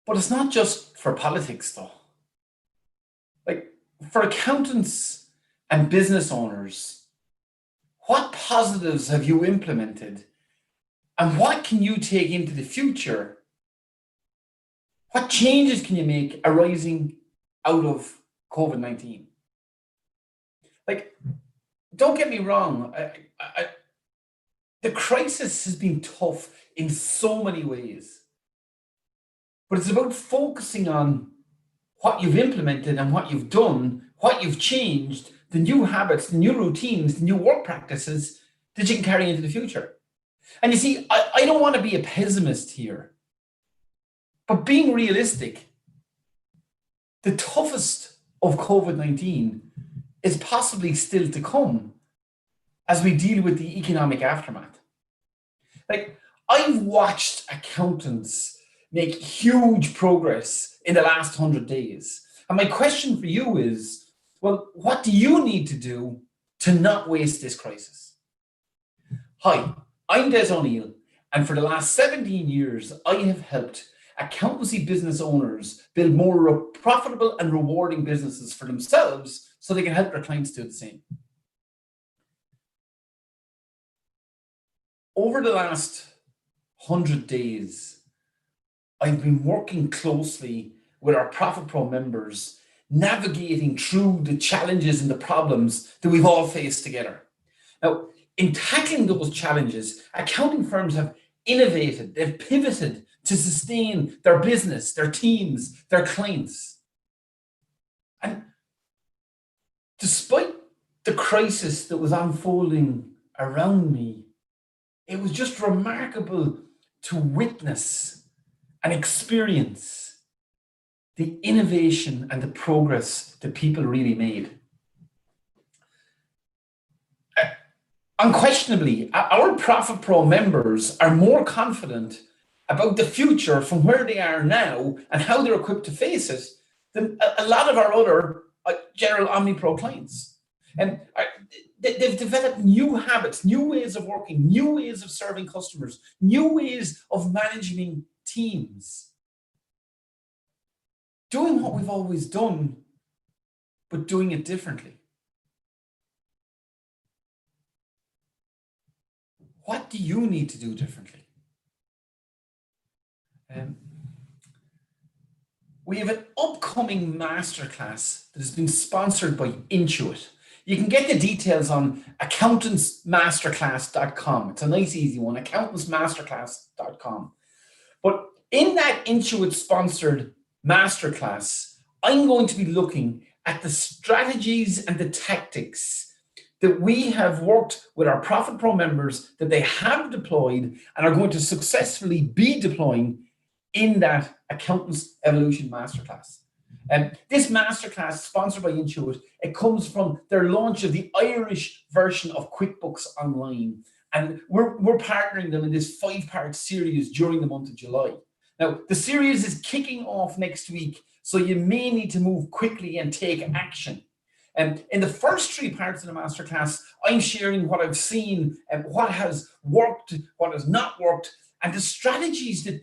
But it's not just for politics though. Like for accountants and business owners, what positives have you implemented and what can you take into the future? What changes can you make arising out of COVID-19? Like, don't get me wrong, the crisis has been tough in so many ways, but it's about focusing on what you've implemented and what you've done, what you've changed, the new habits, the new routines, the new work practices that you can carry into the future. And you see, I don't want to be a pessimist here, but being realistic, the toughest of COVID-19 is possibly still to come as we deal with the economic aftermath. Like, I've watched accountants make huge progress in the last 100 days. And my question for you is, well, what do you need to do to not waste this crisis? Hi, I'm Des O'Neill, and for the last 17 years, I have helped accountancy business owners build more profitable and rewarding businesses for themselves so they can help their clients do the same. Over the last 100 days, I've been working closely with our Profit Pro members, navigating through the challenges and the problems that we've all faced together. Now, in tackling those challenges, accounting firms have innovated, they've pivoted to sustain their business, their teams, their clients. And despite the crisis that was unfolding around me, it was just remarkable to witness and experience the innovation and the progress that people really made. Unquestionably, our Profit Pro members are more confident about the future from where they are now and how they're equipped to face it than a lot of our other general OmniPro clients. And they've developed new habits, new ways of working, new ways of serving customers, new ways of managing teams. Doing what we've always done, but doing it differently. What do you need to do differently? We have an upcoming masterclass that has been sponsored by Intuit. You can get the details on accountantsmasterclass.com. It's a nice, easy one, accountantsmasterclass.com. But in that Intuit-sponsored masterclass, I'm going to be looking at the strategies and the tactics that we have worked with our Profit Pro members that they have deployed and are going to successfully be deploying in that Accountants Evolution Masterclass. This masterclass, sponsored by Intuit, it comes from their launch of the Irish version of QuickBooks Online. And we're partnering them in this 5-part series during the month of July. Now, the series is kicking off next week, so you may need to move quickly and take action. In the first 3 parts of the masterclass, I'm sharing what I've seen and what has worked, what has not worked, and the strategies that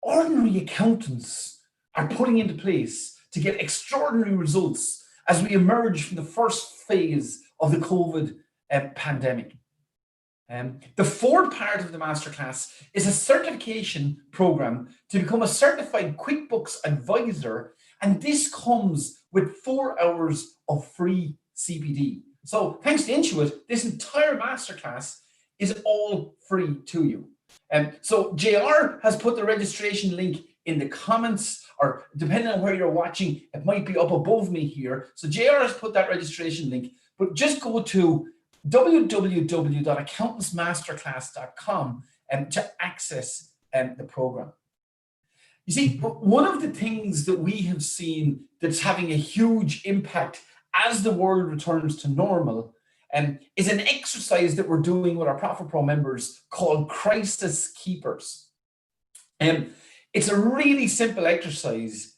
ordinary accountants are putting into place to get extraordinary results as we emerge from the first phase of the COVID pandemic. The 4th part of the masterclass is a certification program to become a certified QuickBooks advisor, and this comes with 4 hours of free CPD. So thanks to Intuit, this entire masterclass is all free to you. So JR has put the registration link in the comments, or depending on where you're watching, it might be up above me here. So JR has put that registration link, but just go to www.accountantsmasterclass.com to access the program. You see, one of the things that we have seen that's having a huge impact as the world returns to normal is an exercise that we're doing with our Profit Pro members called Crisis Keepers. It's a really simple exercise,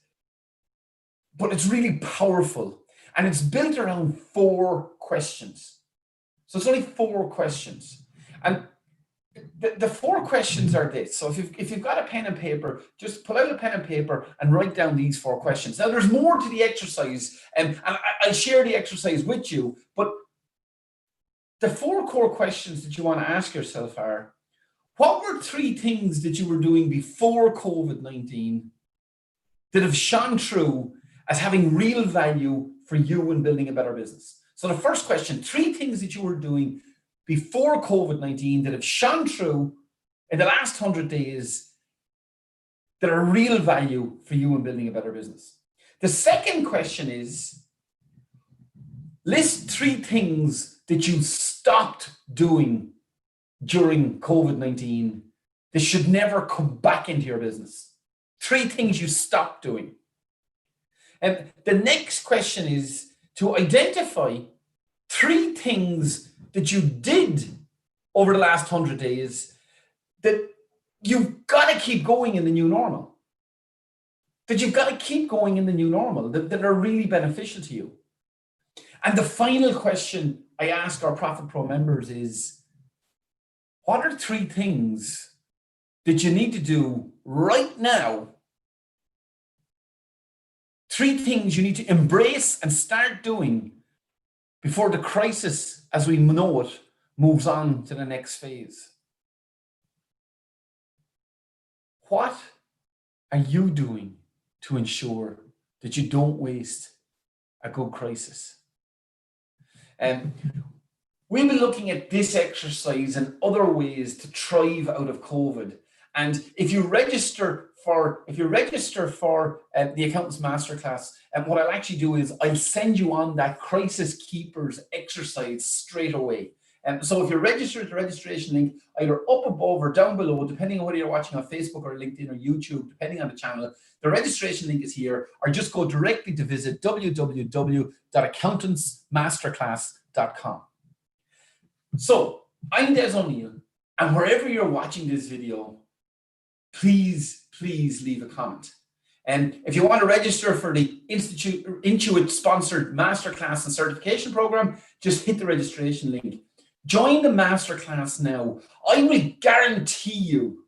but it's really powerful, and it's built around 4 questions. So it's only 4 questions. And the four questions are this. So if you've got a pen and paper, just pull out a pen and paper and write down these four questions. Now, there's more to the exercise, and I'll share the exercise with you, but the four core questions that you want to ask yourself are, what were three things that you were doing before COVID-19 that have shone through as having real value for you in building a better business? So the first question, three things that you were doing before COVID-19 that have shone through in the last 100 days that are real value for you in building a better business. The second question is, list three things that you stopped doing during COVID-19 that should never come back into your business. Three things you stopped doing. And the next question is to identify three things that you did over the last 100 days that you've got to keep going in the new normal. That you've got to keep going in the new normal, that are really beneficial to you. And the final question I ask our Profit Pro members is, what are three things that you need to do right now? Three things you need to embrace and start doing before the crisis, as we know it, moves on to the next phase. What are you doing to ensure that you don't waste a good crisis? We'll be looking at this exercise and other ways to thrive out of COVID. And if you register for the Accountants Masterclass, and what I'll actually do is I'll send you on that Crisis Keepers exercise straight away. So if you register at the registration link, either up above or down below, depending on whether you're watching on Facebook or LinkedIn or YouTube, depending on the channel, the registration link is here, or just go directly to visit www.accountantsmasterclass.com. So I'm Des O'Neill, and wherever you're watching this video, please leave a comment. And if you want to register for the Intuit sponsored masterclass and certification program, just hit the registration link. Join the masterclass now. I will guarantee you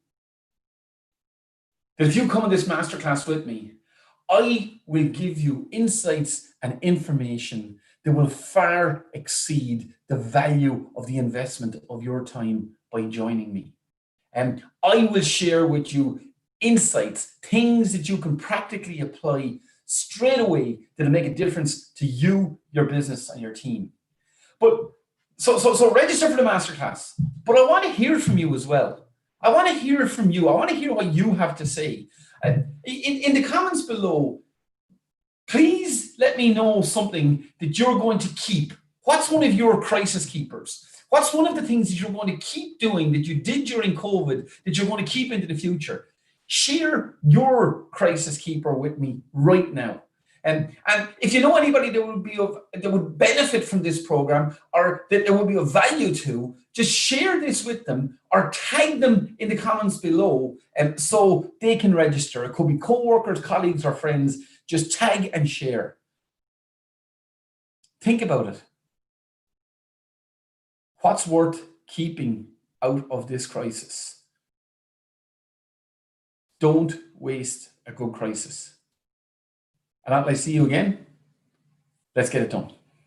that if you come in this masterclass with me, I will give you insights and information that will far exceed the value of the investment of your time by joining me. And I will share with you insights, things that you can practically apply straight away that'll make a difference to you, your business, and your team. But so register for the masterclass. But I want to hear from you as well. I want to hear from you. I want to hear what you have to say. In the comments below, please let me know something that you're going to keep. What's one of your crisis keepers? What's one of the things that you're going to keep doing that you did during COVID that you're going to keep into the future? Share your crisis keeper with me right now. And if you know anybody that would benefit from this program or that it would be of value to, just share this with them or tag them in the comments below so they can register. It could be co-workers, colleagues, or friends. Just tag and share. Think about it. What's worth keeping out of this crisis? Don't waste a good crisis. And until I see you again, let's get it done.